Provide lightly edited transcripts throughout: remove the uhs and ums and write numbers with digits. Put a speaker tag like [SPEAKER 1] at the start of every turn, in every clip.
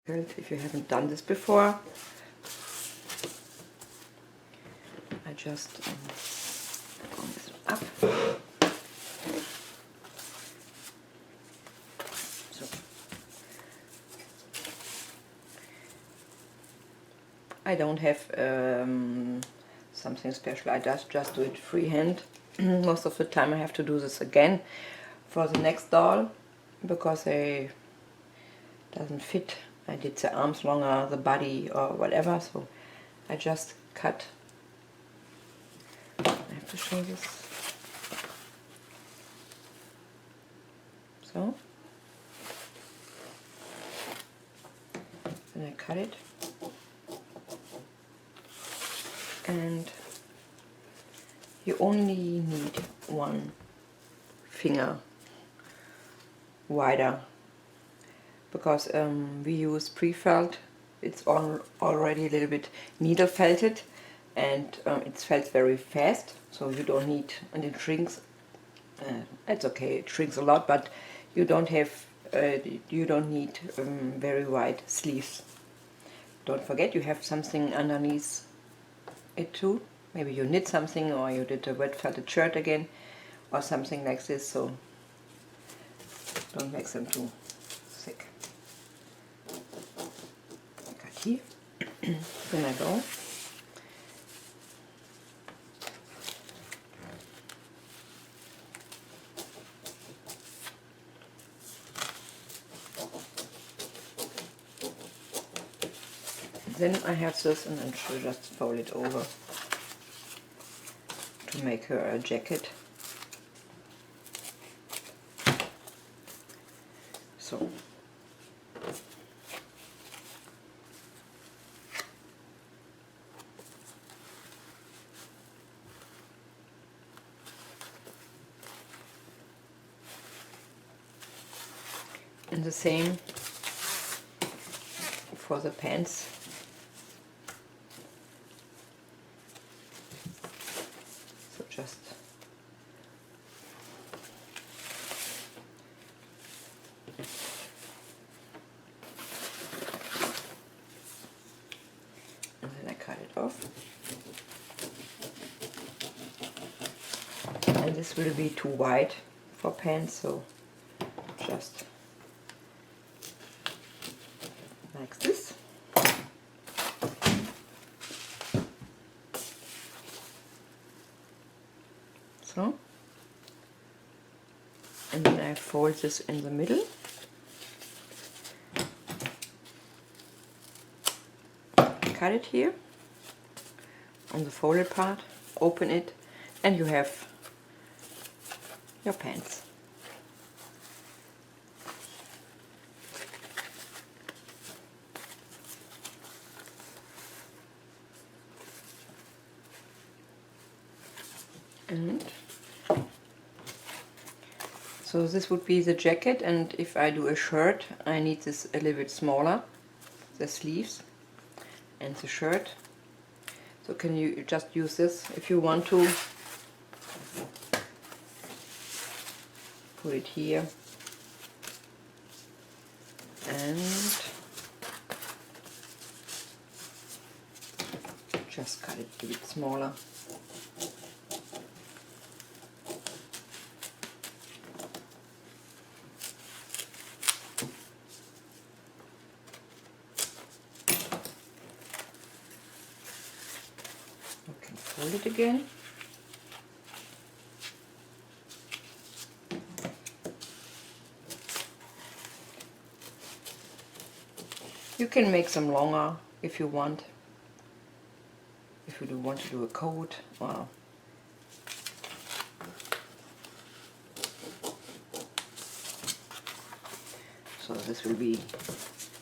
[SPEAKER 1] If you haven't done this before, I just warm this up. So I don't have something special. I just do it freehand. Most of the time I have to do this again for the next doll because they doesn't fit. I did the arms longer, the body or whatever, so I just cut. I have to show this. So then I cut it, and you only need one finger wider because we use pre-felt. It's already a little bit needle felted, and it's felt very fast, so you don't need, and it shrinks. It's okay, it shrinks a lot, but you don't have you don't need very wide sleeves. Don't forget you have something underneath it too. Maybe you knit something, or you did a wet felted shirt again, or something like this, so don't make them too thick. Cut here. Then I go. Then I have this, and then she'll just fold it over to make her a jacket. So and the same for the pants. So just and then I cut it off. And this will be too wide for pants, so just like this. So, and then I fold this in the middle. Cut it here on the folded part, open it, and you have your pants. And so this would be the jacket, and if I do a shirt I need this a little bit smaller, the sleeves and the shirt. So can you just use this if you want to. Put it here and just cut it a bit smaller. You can fold it again. You can make them longer if you want. If you do want to do a coat, or so this will be.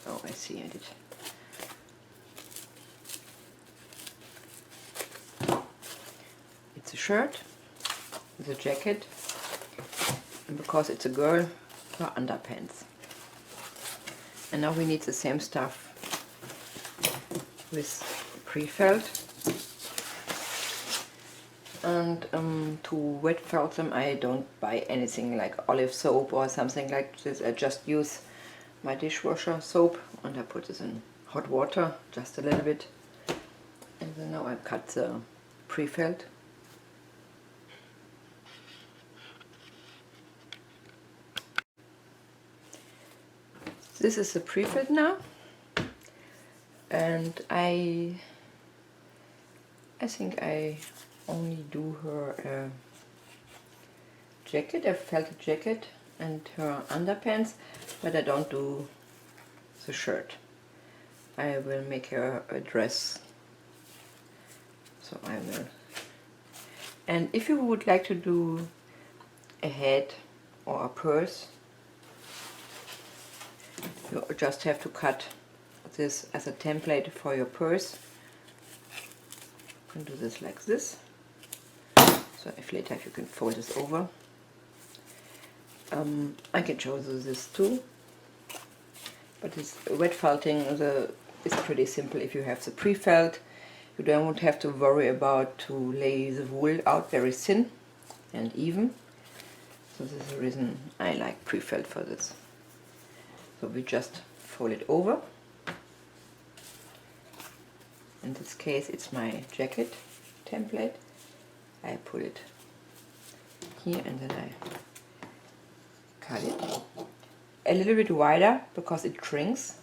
[SPEAKER 1] Oh, I see. I did. It's a shirt, the jacket, and because it's a girl, her underpants. And now we need the same stuff with pre-felt. And to wet felt them I don't buy anything like olive soap or something like this. I just use my dishwasher soap, and I put this in hot water, just a little bit. And then now I cut the pre-felt. This is the pre-felt now, and I think I only do her a jacket, a felted jacket, and her underpants, but I don't do the shirt. I will make her a dress, so I will. And if you would like to do a head or a purse, you just have to cut this as a template for your purse. You can do this like this. So if later if you can fold this over. I can show you this too. But this wet felting is pretty simple. If you have the pre-felt, you don't have to worry about to lay the wool out very thin and even. So this is the reason I like pre-felt for this. So we just fold it over. In this case it's my jacket template. I put it here and then I cut it a little bit wider because it shrinks.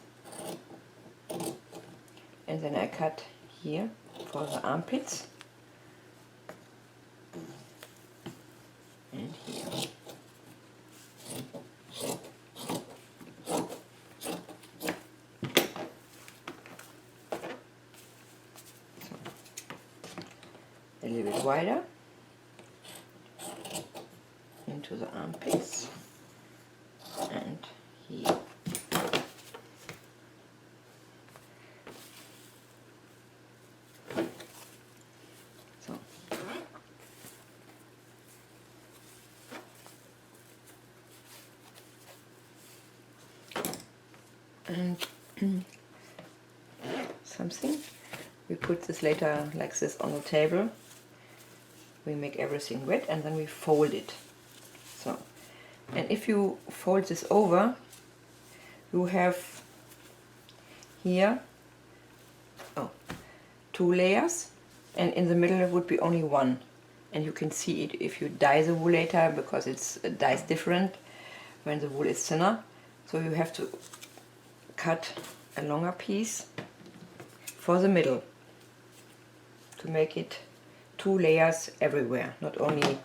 [SPEAKER 1] And then I cut here for the armpits and here. A little bit wider into the armpits and here. So and something we put this later like this on the table. We make everything wet and then we fold it. So, and if you fold this over, you have here two layers, and in the middle it would be only one. And you can see it if you dye the wool later, because it dyes different when the wool is thinner. So you have to cut a longer piece for the middle to make it two layers everywhere, not only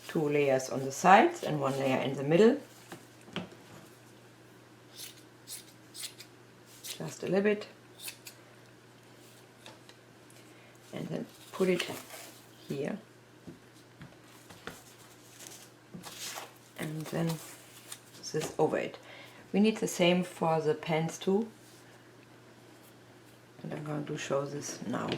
[SPEAKER 1] two layers on the sides and one layer in the middle. Just a little bit. And then put it here. And then this over it. We need the same for the pants too. And I'm going to show this now.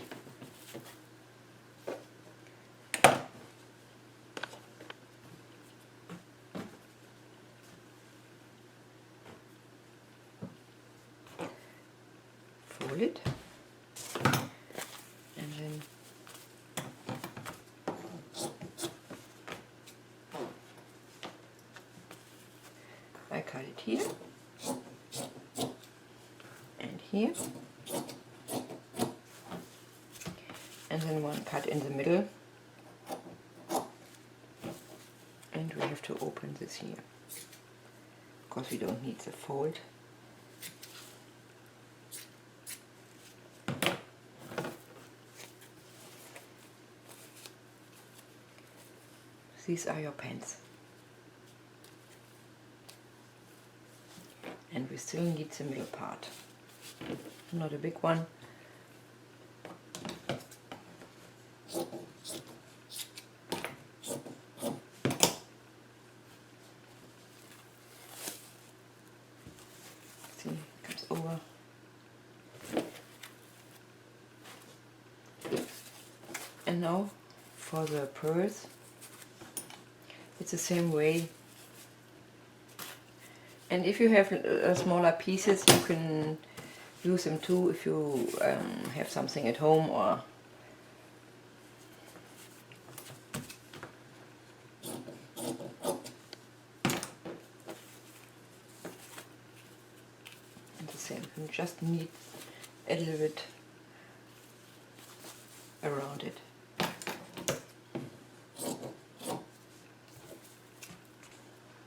[SPEAKER 1] Fold it, and then I cut it here and here, and then one cut in the middle, and we have to open this here because we don't need the fold. These are your pants. And we still need the middle part. Not a big one. See, comes over. And now for the purse. It's the same way, and if you have smaller pieces, you can use them too if you have something at home or the same. You just need a little bit around it.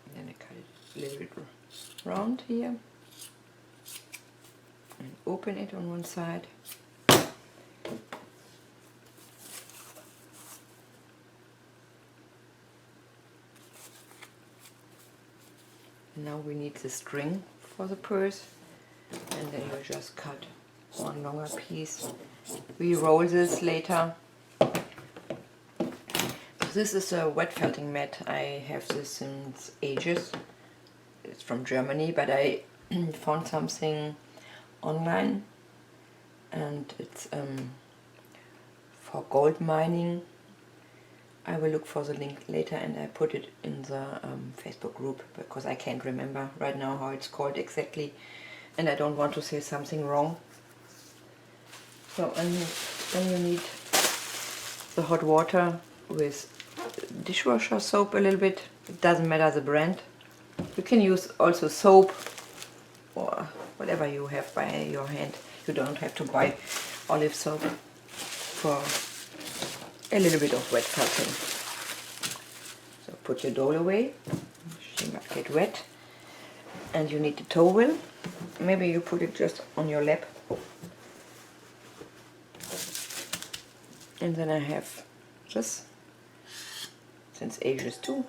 [SPEAKER 1] And then I cut it a little bit round here and open it on one side. Now we need the string for the purse, and then you just cut one longer piece. We roll this later. So this is a wet felting mat. I have this since ages. It's from Germany, but I found something online, and it's for gold mining. I will look for the link later, and I put it in the Facebook group, because I can't remember right now how it's called exactly, and I don't want to say something wrong. So and then you need the hot water with dishwasher soap a little bit. It doesn't matter the brand. You can use also soap or whatever you have by your hand. You don't have to buy olive soap for a little bit of wet felting. So put your doll away. She might get wet. And you need a towel. Maybe you put it just on your lap. And then I have this, since ages too.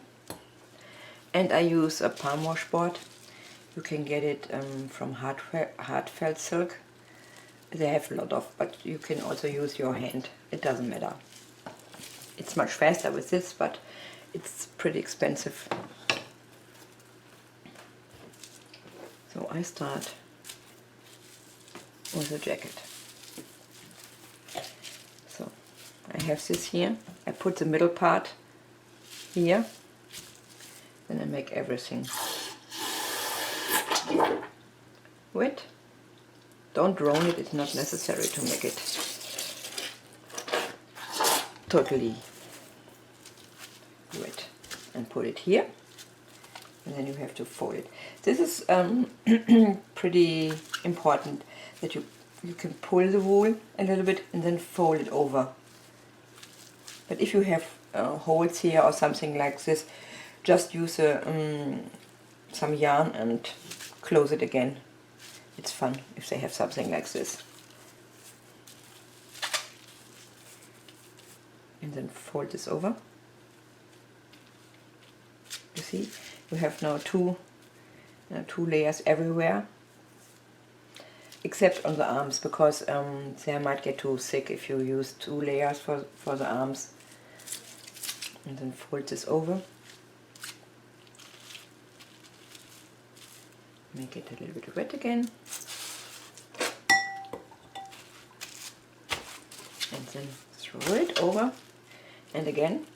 [SPEAKER 1] And I use a palm wash board. You can get it from hard felt silk. They have a lot of, but you can also use your hand. It doesn't matter. It's much faster with this, but it's pretty expensive. So I start with a jacket. So I have this here. I put the middle part here. Then I make everything wet. Don't drown it, it's not necessary to make it totally wet. And put it here, and then you have to fold it. This is pretty important, that you can pull the wool a little bit and then fold it over. But if you have holes here or something like this, just use some yarn and close it again. It's fun if they have something like this. And then fold this over. You see, you have now two layers everywhere, except on the arms, because they might get too thick if you use 2 layers for the arms. And then fold this over. Make it a little bit wet again. And then throw it over. And again,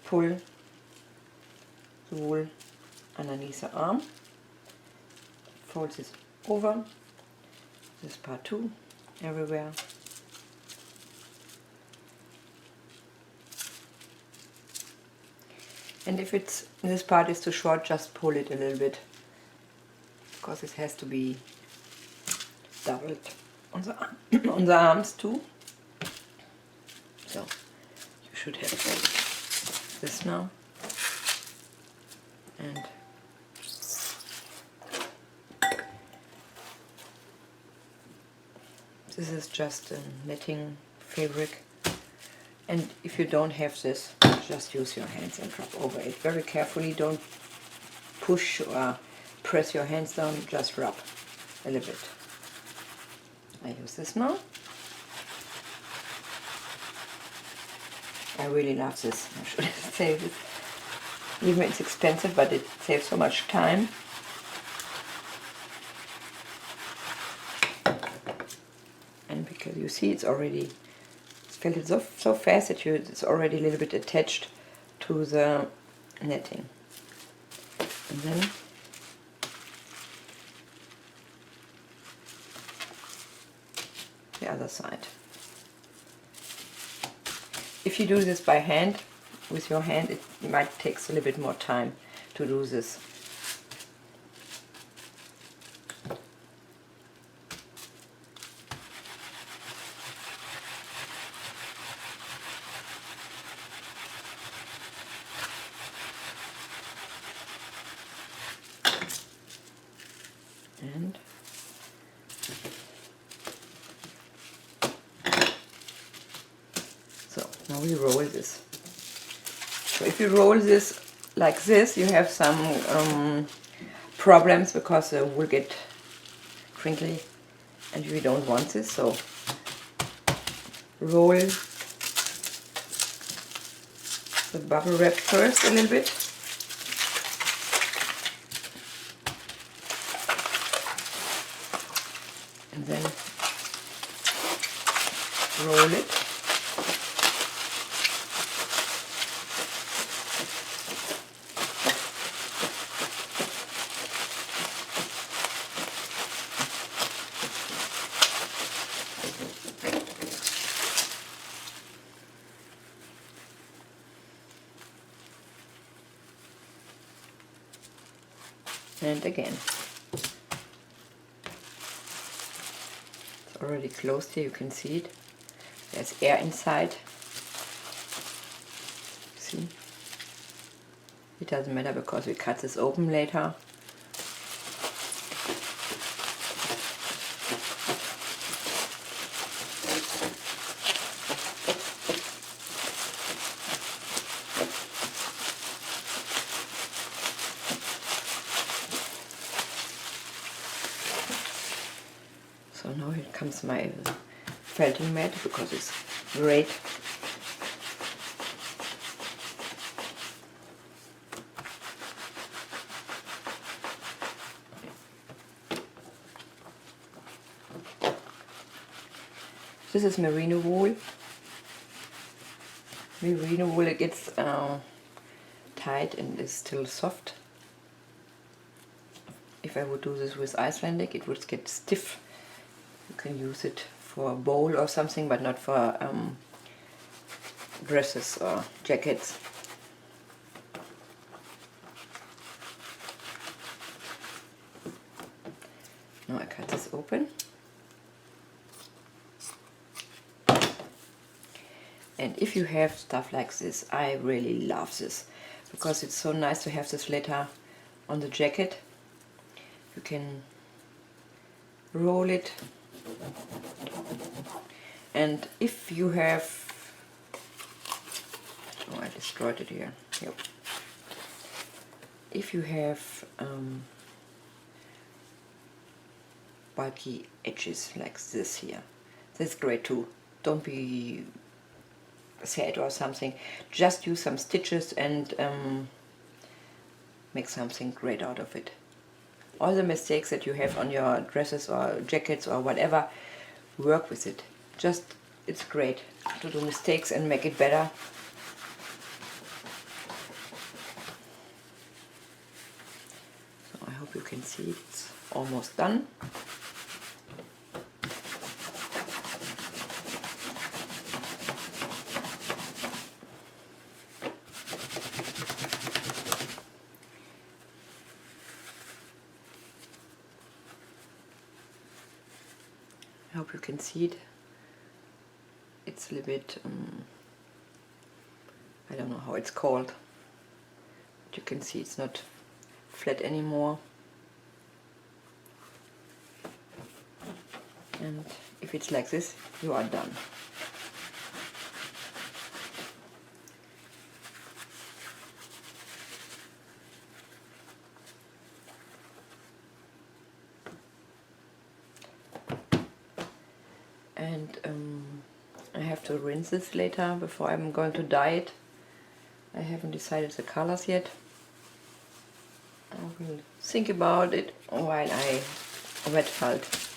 [SPEAKER 1] pull the wool underneath the arm. Fold this over. This part too, everywhere. And if this part is too short, just pull it a little bit, because it has to be doubled on the arms too. So you should have this now, and this is just a knitting fabric. And if you don't have this, just use your hands and rub over it very carefully. Don't push or press your hands down, just rub a little bit. I use this now. I really love this, I should say this. Even it's expensive, but it saves so much time. And because you see it's already felted so fast that it's already a little bit attached to the netting. And then the other side. If you do this by hand, with your hand, it might take a little bit more time to do this. Now we roll this. So if you roll this like this, you have some problems because the wool get crinkly and we don't want this. So roll the bubble wrap first a little bit. And then roll it. And again. It's already closed here, you can see it. There's air inside. See? It doesn't matter because we cut this open later. So now here comes my felting mat because it's great. This is merino wool. Merino wool, it gets tight and is still soft. If I would do this with Icelandic, it would get stiff. You can use it for a bowl or something, but not for dresses or jackets. Now I cut this open. And if you have stuff like this, I really love this because it's so nice to have this letter on the jacket. You can roll it, and if you have, oh, I destroyed it here. Yep. If you have bulky edges like this here, that's great too. Don't be sad or something. Just use some stitches and make something great out of it. All the mistakes that you have on your dresses or jackets or whatever, work with it. Just, it's great to do mistakes and make it better. So I hope you can see it's almost done. I hope you can see it. It's a little bit, I don't know how it's called, but you can see it's not flat anymore. And if it's like this, you are done. And I have to rinse this later before I'm going to dye it. I haven't decided the colors yet. I will think about it while I wet felt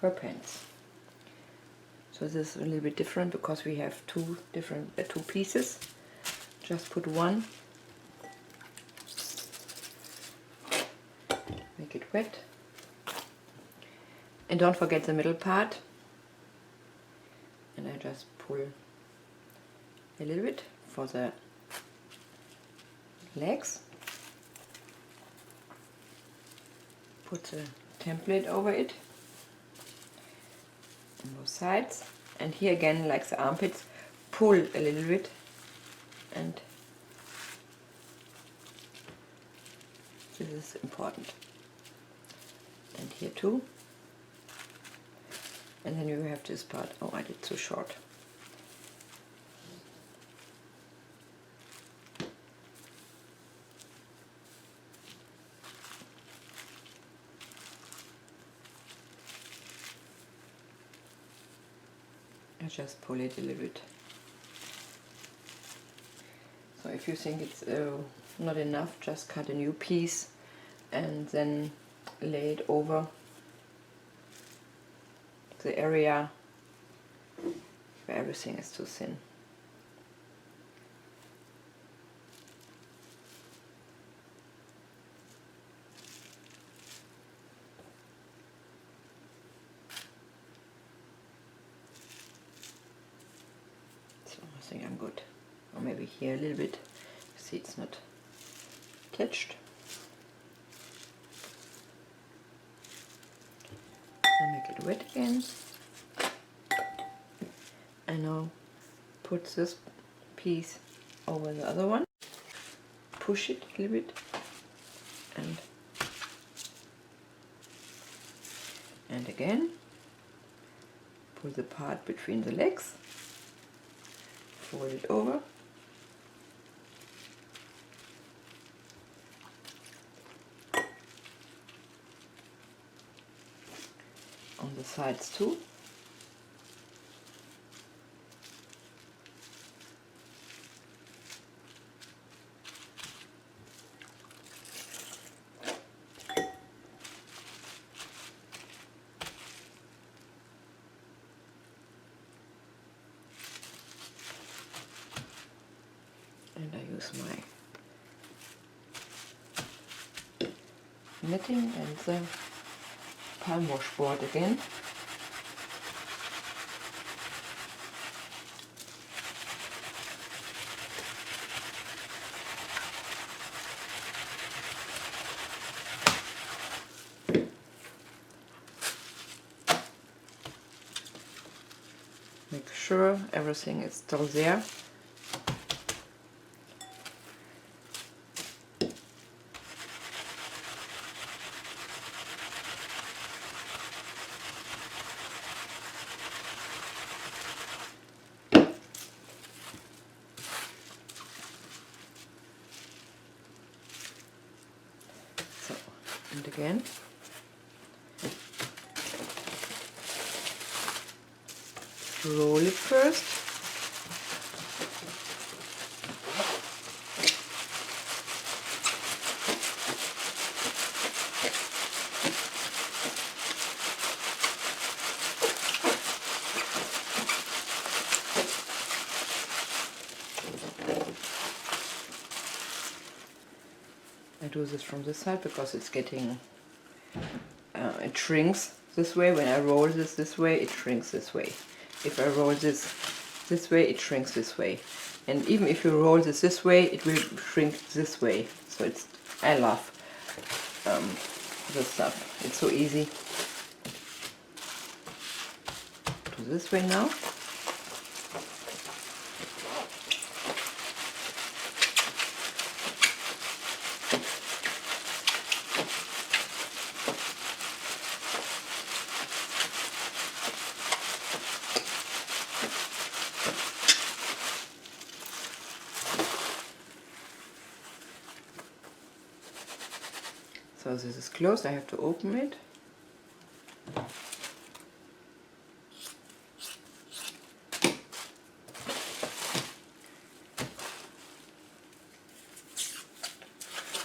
[SPEAKER 1] her pants. So this is a little bit different because we have two pieces. Just put one, make it wet. And don't forget the middle part. And I just pull a little bit for the legs. Put the template over it on both sides. And here again, like the armpits, pull a little bit and this is important. And here too. And then you have this part. Oh, I did too short. I just pull it a little bit. So if you think it's not enough, just cut a new piece and then lay it over the area where everything is too thin. So I think I'm good. Or maybe here a little bit. See, it's not attached. I'll make it wet again. And now put this piece over the other one. Push it a little bit and again pull the part between the legs, fold it over, on the sides too. And I use my knitting and the palm wash board again. Make sure everything is still there. So, and again. Roll it first. I do this from this side because it's getting, it shrinks this way. When I roll this way, it shrinks this way. If I roll this way, it shrinks this way. And even if you roll this way, it will shrink this way. So it's, I love this stuff. It's so easy. Do this way now. So this is closed, I have to open it.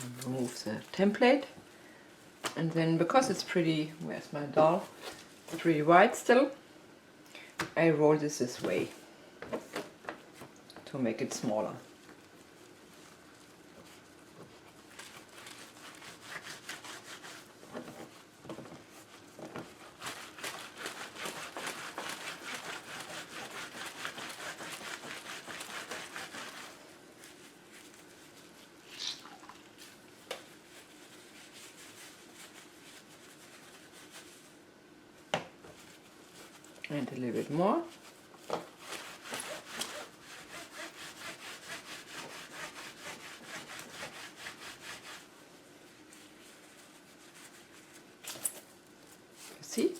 [SPEAKER 1] And remove the template. And then, because it's pretty, where's my doll? It's pretty wide still, I roll this way to make it smaller. And a little bit more. See?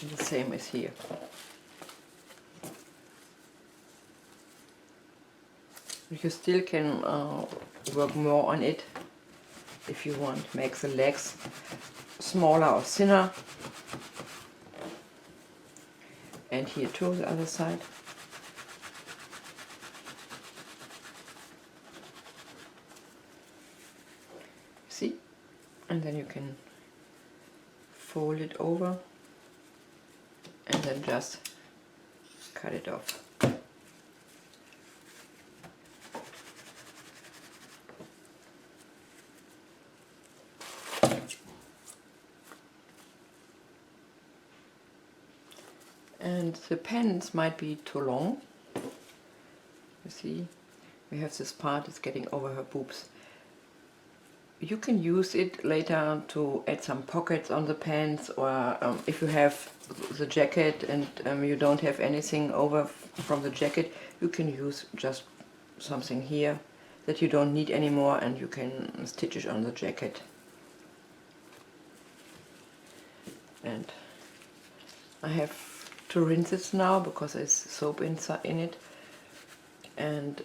[SPEAKER 1] And the same as here. You still can work more on it if you want. Make the legs smaller or thinner. And here too, the other side. See? And then you can fold it over and then just cut it off. And the pants might be too long. You see, we have this part is getting over her boobs. You can use it later to add some pockets on the pants, or if you have the jacket and you don't have anything over from the jacket, you can use just something here that you don't need anymore, and you can stitch it on the jacket. And I have to rinse it now because there's soap inside in it, and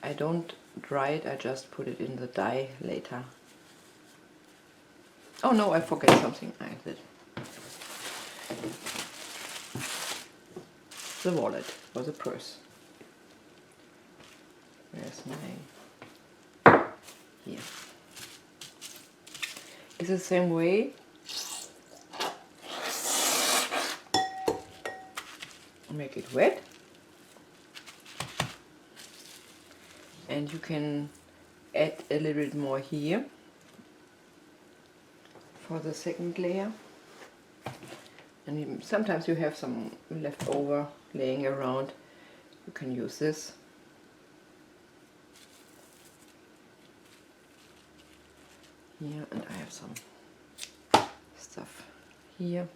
[SPEAKER 1] I don't dry it, I just put it in the dye later. Oh no, I forget something. I did. The wallet or the purse. Where's my... Here. It's the same way. Make it wet. And you can add a little bit more here for the second layer. And sometimes you have some left over laying around. You can use this. Here, and I have some stuff here.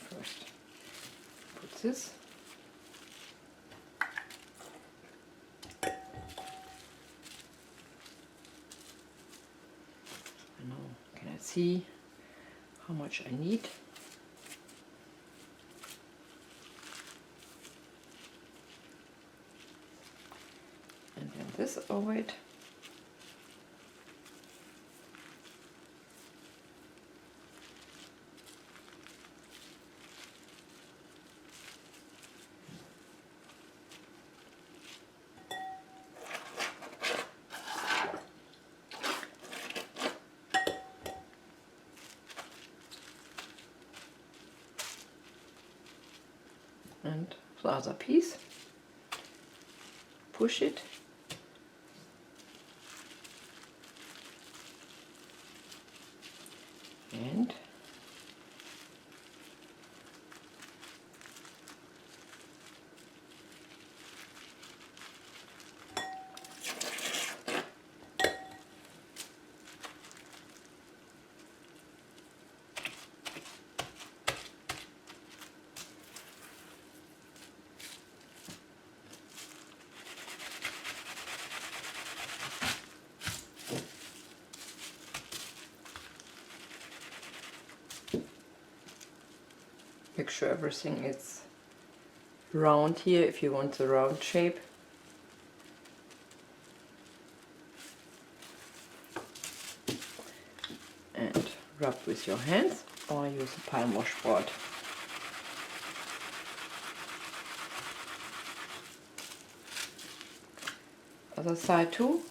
[SPEAKER 1] First, put this. See how much I need. And then this over it. And the other piece, push it, and make sure everything is round here if you want the round shape. And rub with your hands or use a palm washboard. Other side too.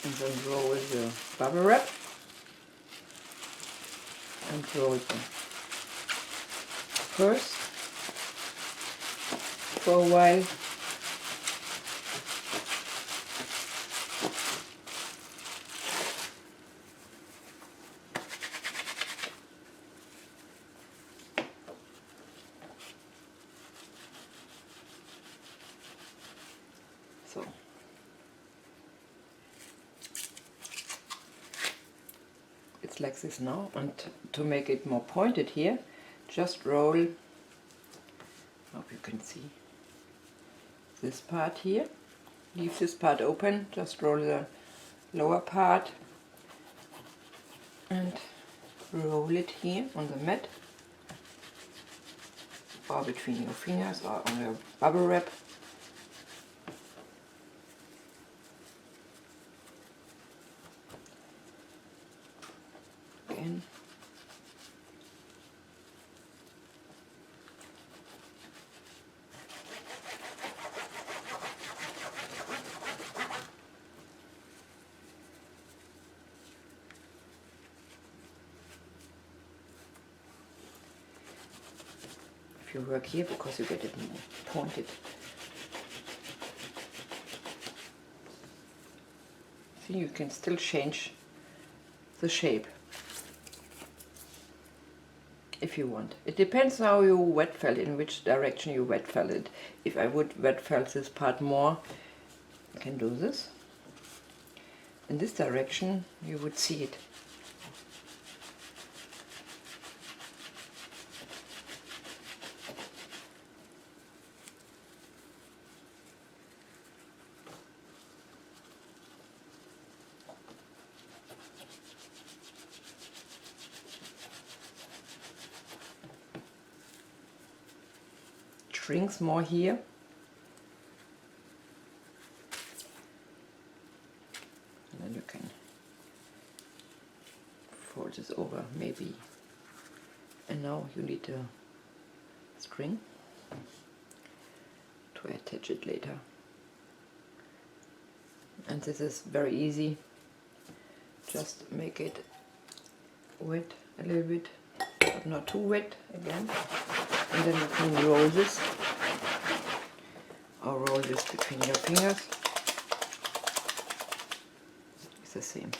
[SPEAKER 1] And then roll the bubble wrap and roll the purse for a while. So it's like this now, and to make it more pointed here, just roll, hope you can see this part here, leave this part open, just roll the lower part and roll it here on the mat or between your fingers or on your bubble wrap. Again. If you work here, because you get it more pointed. See, you can still change the shape if you want. It depends how you wet felt, in which direction you wet felt it. If I would wet felt this part more, I can do this. In this direction you would see it. Shrinks more here. And then you can fold this over maybe. And now you need a string to attach it later. And this is very easy. Just make it wet a little bit, but not too wet again. And then you can roll this, or roll this between your fingers. It's the same.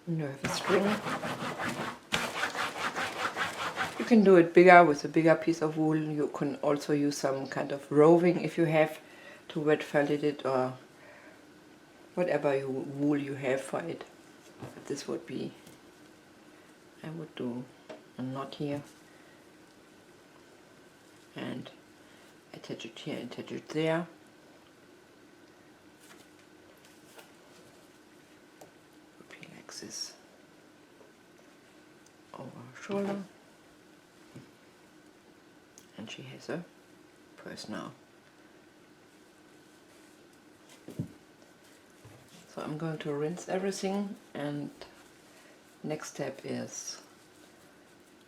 [SPEAKER 1] You have a string. You can do it bigger with a bigger piece of wool. You can also use some kind of roving if you have to wet felt it, or whatever wool you have for it. But this would be, I would do a knot here and attach it here, attach it there. This over her shoulder, and she has a purse now. So I'm going to rinse everything, and next step is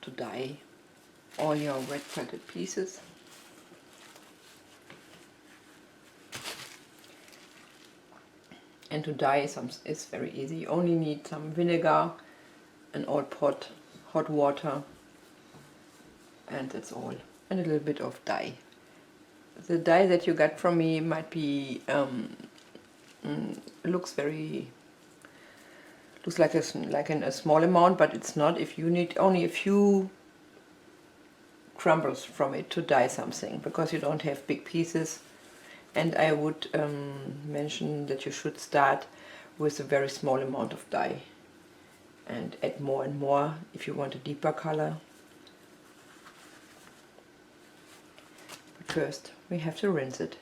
[SPEAKER 1] to dye all your wet felted pieces. And to dye some is very easy. You only need some vinegar, an old pot, hot water, and that's all. And a little bit of dye. The dye that you got from me might be looks like a small amount, but it's not. If you need only a few crumbles from it to dye something, because you don't have big pieces. And I would mention that you should start with a very small amount of dye and add more and more if you want a deeper color. But first we have to rinse it.